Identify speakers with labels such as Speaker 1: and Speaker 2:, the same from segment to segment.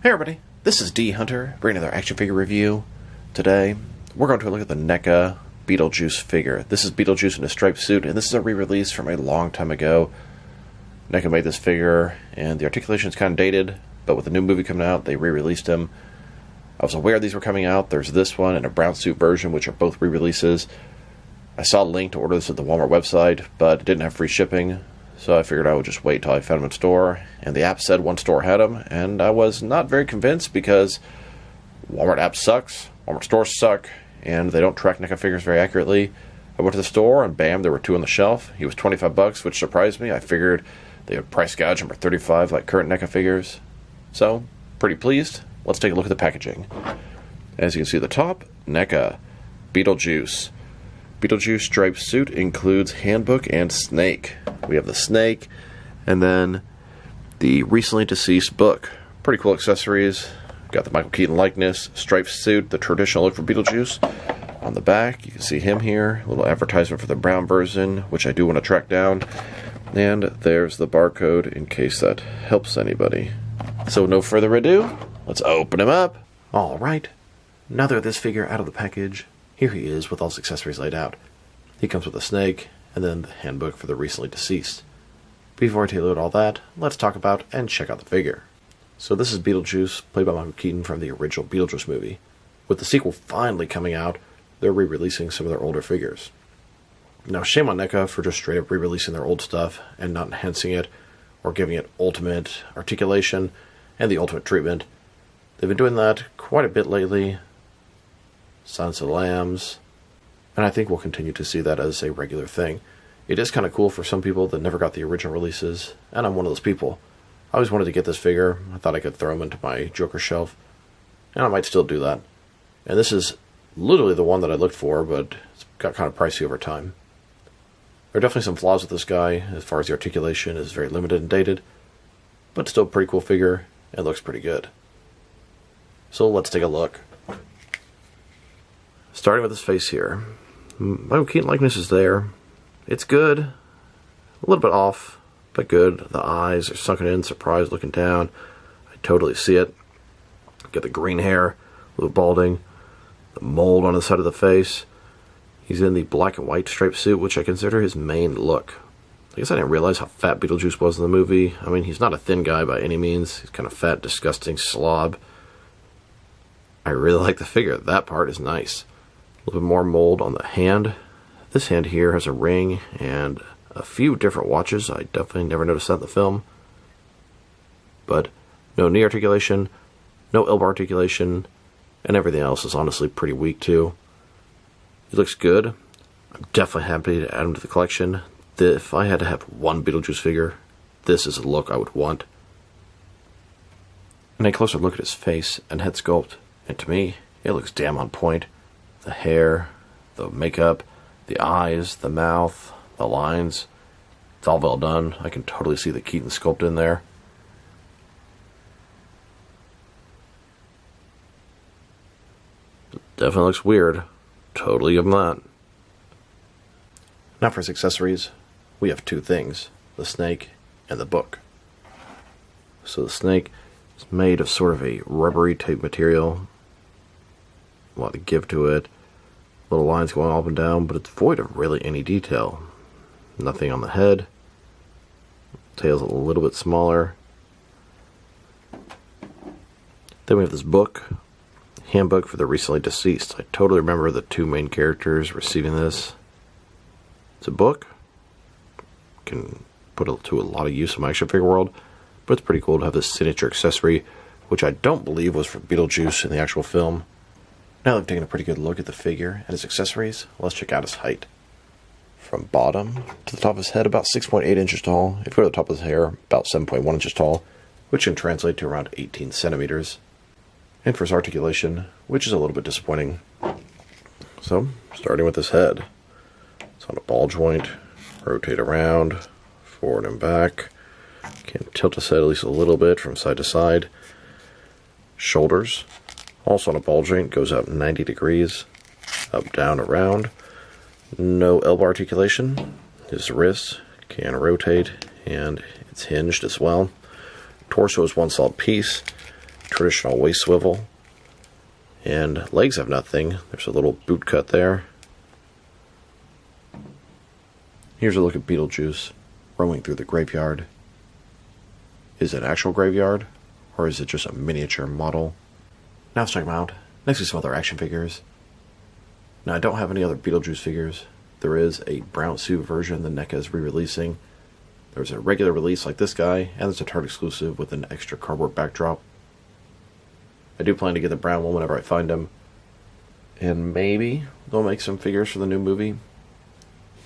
Speaker 1: Hey everybody, this is D Hunter, bringing another action figure review. Today, we're going to look at the NECA Beetlejuice figure. This is Beetlejuice in a striped suit, and this is a re-release from a long time ago. NECA made this figure, and the articulation is kind of dated, but with the new movie coming out, they re-released him. I was aware these were coming out. There's this one and a brown suit version, which are both re-releases. I saw a link to order this at the Walmart website, but it didn't have free shipping. So I figured I would just wait till I found them in store, and the app said one store had them, and I was not very convinced because Walmart app sucks, Walmart stores suck, and they don't track NECA figures very accurately. I went to the store, and bam, there were two on the shelf. He was $25, which surprised me. I figured they would price gouge him for $35 like current NECA figures. So, pretty pleased. Let's take a look at the packaging. As you can see at the top, NECA Beetlejuice. Beetlejuice striped suit includes handbook and snake. We have the snake, and then the recently deceased book. Pretty cool accessories. Got the Michael Keaton likeness, striped suit, the traditional look for Beetlejuice. On the back, you can see him here. A little advertisement for the brown version, which I do want to track down. And there's the barcode in case that helps anybody. So no further ado, let's open him up. Alright, now that this figure out of the package, here he is with all his accessories laid out. He comes with a snake, and then the handbook for the recently deceased. Before I tell you all that, let's talk about and check out the figure. So this is Beetlejuice, played by Michael Keaton from the original Beetlejuice movie. With the sequel finally coming out, they're re-releasing some of their older figures. Now shame on NECA for just straight up re-releasing their old stuff and not enhancing it or giving it ultimate articulation and the ultimate treatment. They've been doing that quite a bit lately. Silence of the Lambs, and I think we'll continue to see that as a regular thing. It is kind of cool for some people that never got the original releases, and I'm one of those people. I always wanted to get this figure. I thought I could throw him into my Joker shelf, and I might still do that. And this is literally the one that I looked for, but it's got kind of pricey over time. There are definitely some flaws with this guy, as far as the articulation is very limited and dated, but still a pretty cool figure, and looks pretty good. So let's take a look. Starting with his face here. Michael Keaton likeness is there. It's good. A little bit off, but good. The eyes are sunken in, surprised looking down. I totally see it. Got the green hair, a little balding. The mold on the side of the face. He's in the black and white striped suit, which I consider his main look. I guess I didn't realize how fat Beetlejuice was in the movie. I mean, he's not a thin guy by any means. He's kind of fat, disgusting slob. I really like the figure. That part is nice. A little bit more mold on the hand. This hand here has a ring and a few different watches. I definitely never noticed that in the film. But no knee articulation, no elbow articulation, and everything else is honestly pretty weak too. He looks good. I'm definitely happy to add him to the collection. If I had to have one Beetlejuice figure, this is the look I would want. And a closer look at his face and head sculpt, and to me, it looks damn on point. The hair, the makeup, the eyes, the mouth, the lines. It's all well done. I can totally see the Keaton sculpt in there. It definitely looks weird. Totally give him that. Now for his accessories, we have two things. The snake and the book. So the snake is made of sort of a rubbery type material. A lot of give to it. Little lines going up and down, but it's void of really any detail. Nothing on the head. Tail's a little bit smaller. Then we have this book. Handbook for the recently deceased. I totally remember the two main characters receiving this. It's a book. Can put it to a lot of use in my action figure world, but it's pretty cool to have this signature accessory, which I don't believe was for Beetlejuice in the actual film. Now that I've taken a pretty good look at the figure and his accessories, let's check out his height. From bottom to the top of his head, about 6.8 inches tall. If you go to the top of his hair, about 7.1 inches tall, which can translate to around 18 centimeters. And for his articulation, which is a little bit disappointing. So, starting with his head. It's on a ball joint, rotate around, forward and back. Can tilt his head at least a little bit from side to side. Shoulders. Also on a ball joint, goes up 90 degrees, up, down, around. No elbow articulation. His wrist can rotate, and it's hinged as well. Torso is one solid piece. traditional waist swivel. And legs have nothing. There's a little boot cut there. Here's a look at Beetlejuice roaming through the graveyard. Is it an actual graveyard, or is it just a miniature model? Now let's check them out. Next to some other action figures. Now I don't have any other Beetlejuice figures. There is a brown suit version that NECA is re-releasing. There's a regular release like this guy, and there's a Target exclusive with an extra cardboard backdrop. I do plan to get the brown one whenever I find them. And maybe they'll make some figures for the new movie.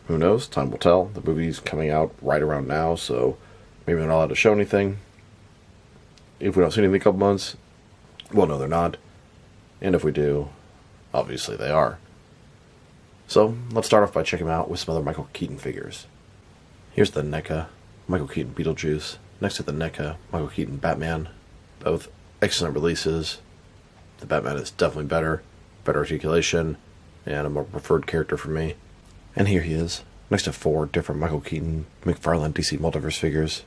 Speaker 1: Who knows? Time will tell. The movie's coming out right around now, so maybe they're not allowed to show anything. If we don't see anything in a couple months, well, no, they're not. And if we do, obviously they are. So, let's start off by checking them out with some other Michael Keaton figures. Here's the NECA Michael Keaton Beetlejuice, next to the NECA Michael Keaton Batman. Both excellent releases. The Batman is definitely better articulation, and a more preferred character for me. And here he is, next to 4 different Michael Keaton McFarlane DC Multiverse figures.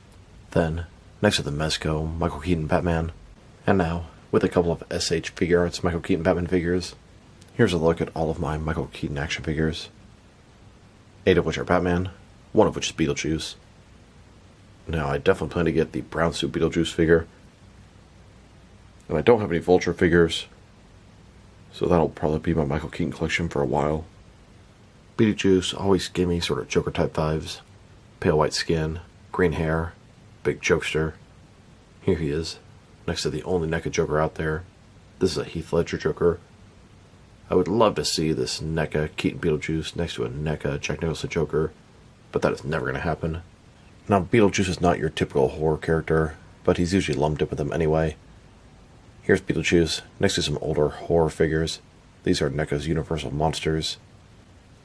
Speaker 1: Then, next to the Mezco Michael Keaton Batman. And now, with a couple of SH Figure Arts Michael Keaton Batman figures, here's a look at all of my Michael Keaton action figures. 8 of which are Batman, 1 of which is Beetlejuice. Now, I definitely plan to get the brown suit Beetlejuice figure. And I don't have any Vulture figures, so that'll probably be my Michael Keaton collection for a while. Beetlejuice always gave me sort of Joker type vibes. Pale white skin, green hair, big jokester. Here he is, next to the only NECA Joker out there. This is a Heath Ledger Joker. I would love to see this NECA Keaton Beetlejuice next to a NECA Jack Nicholson Joker, but that is never going to happen. Now, Beetlejuice is not your typical horror character, but he's usually lumped in with them anyway. Here's Beetlejuice, next to some older horror figures. These are NECA's Universal Monsters.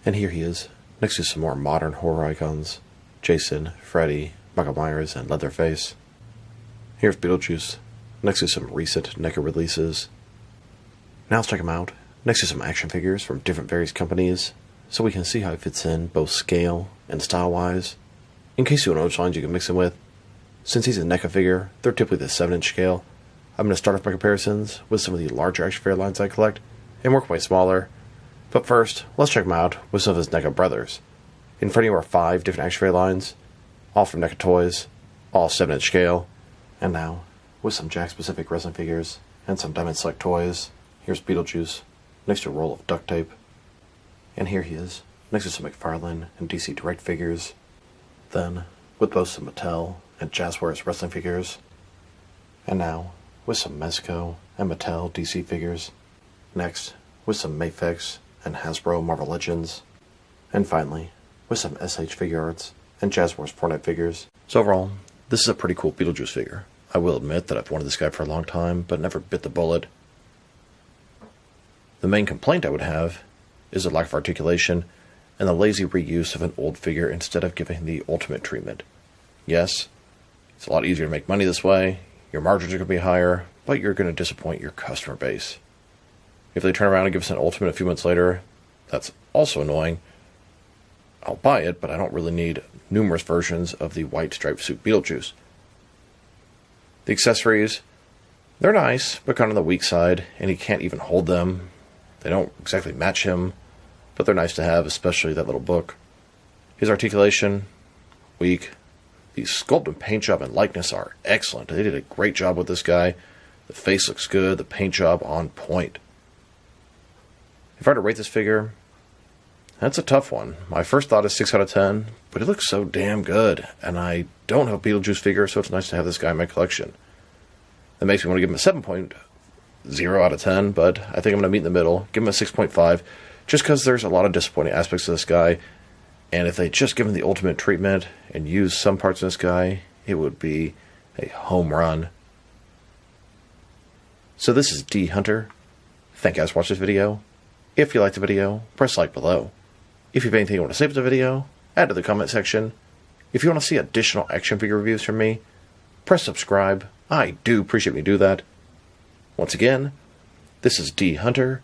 Speaker 1: And here he is, next to some more modern horror icons. Jason, Freddy, Michael Myers, and Leatherface. Here's Beetlejuice, next to some recent NECA releases. Now let's check him out, next to some action figures from different various companies, so we can see how he fits in both scale and style-wise. In case you don't know which lines you can mix him with, since he's a NECA figure, they're typically the 7-inch scale. I'm going to start off my comparisons with some of the larger action figure lines I collect, and work my way smaller. But first, let's check him out with some of his NECA brothers. In front of you are 5 different action figure lines, all from NECA Toys, all 7-inch scale. And now, with some Jack-specific resin figures, and some Diamond Select toys, here's Beetlejuice, next to a roll of duct tape. And here he is, next to some McFarlane and DC Direct figures. Then, with both some Mattel and Jazzwares wrestling figures. And now, with some Mezco and Mattel DC figures. Next, with some Mafex and Hasbro Marvel Legends. And finally, with some SH Figure Arts and Jazzwares Fortnite figures. So overall, this is a pretty cool Beetlejuice figure. I will admit that I've wanted this guy for a long time, but never bit the bullet. The main complaint I would have is the lack of articulation and the lazy reuse of an old figure instead of giving the ultimate treatment. Yes, it's a lot easier to make money this way, your margins are going to be higher, but you're going to disappoint your customer base. If they turn around and give us an ultimate a few months later, that's also annoying. I'll buy it, but I don't really need numerous versions of the white striped suit Beetlejuice. The accessories, they're nice, but kind of on the weak side, and he can't even hold them. They don't exactly match him, but they're nice to have, especially that little book. His articulation, weak. The sculpt and paint job and likeness are excellent. They did a great job with this guy. The face looks good, the paint job on point. If I were to rate this figure, that's a tough one. My first thought is 6 out of 10, but it looks so damn good, and I don't have a Beetlejuice figure, so it's nice to have this guy in my collection. That makes me want to give him a 7.0 out of 10, but I think I'm going to meet in the middle, give him a 6.5, just because there's a lot of disappointing aspects of this guy, and if they just give him the ultimate treatment and use some parts of this guy, it would be a home run. So this is D Hunter. Thank you guys for watching this video. If you liked the video, press like below. If you have anything you want to say about the video, add to the comment section. If you want to see additional action figure reviews from me, press subscribe. I do appreciate when you do that. Once again, this is D Hunter.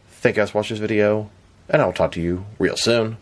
Speaker 1: Thank you guys for watching this video, and I'll talk to you real soon.